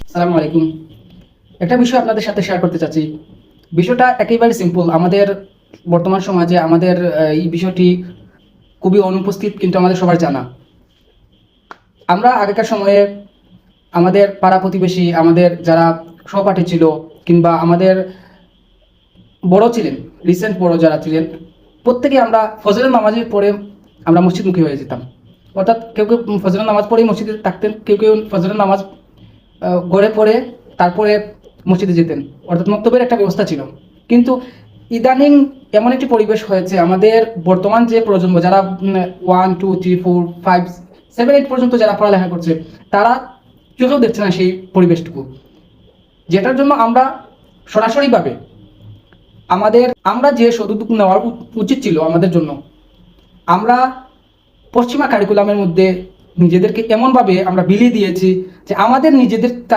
আসসালামু আলাইকুম। একটা বিষয় আপনাদের সাথে শেয়ার করতে চাচ্ছি। বিষয়টা একেবারে সিম্পল। আমাদের বর্তমান সমাজে আমাদের এই বিষয়টি খুবই অনুপস্থিত, কিন্তু আমাদের সবার জানা। আমরা আগেকার সময়ে আমাদের পাড়া প্রতিবেশী, আমাদের যারা সহপাঠী ছিল, কিংবা আমাদের বড় ছিলেন, রিসেন্ট বড় যারা ছিলেন, প্রত্যেকেই আমরা ফজরের নামাজের পরে আমরা মসজিদমুখী হয়ে যেতাম। অর্থাৎ কেউ কেউ ফজরের নামাজ পড়েই মসজিদে থাকতেন, কেউ কেউ ফজরের নামাজ গড়ে পড়ে তারপরে মসজিদে যেতেন। অর্থাৎ মক্তবের একটা ব্যবস্থা ছিল। কিন্তু ইদানিং এমন একটি পরিবেশ হয়েছে, আমাদের বর্তমান যে প্রজন্ম যারা 1 2 3 4 5 7 8 পর্যন্ত যারা পড়ালেখা করছে, তারা চোখেও দেখছে না সেই পরিবেশটুকু, যেটার জন্য আমরা সরাসরিভাবে আমরা যে সদুদ্যোগ নেওয়া উচিত ছিল আমাদের জন্য, আমরা পশ্চিমা কারিকুলামের মধ্যে নিজেদেরকে এমনভাবে আমরা বিলিয়ে দিয়েছি যে আমাদের নিজেদের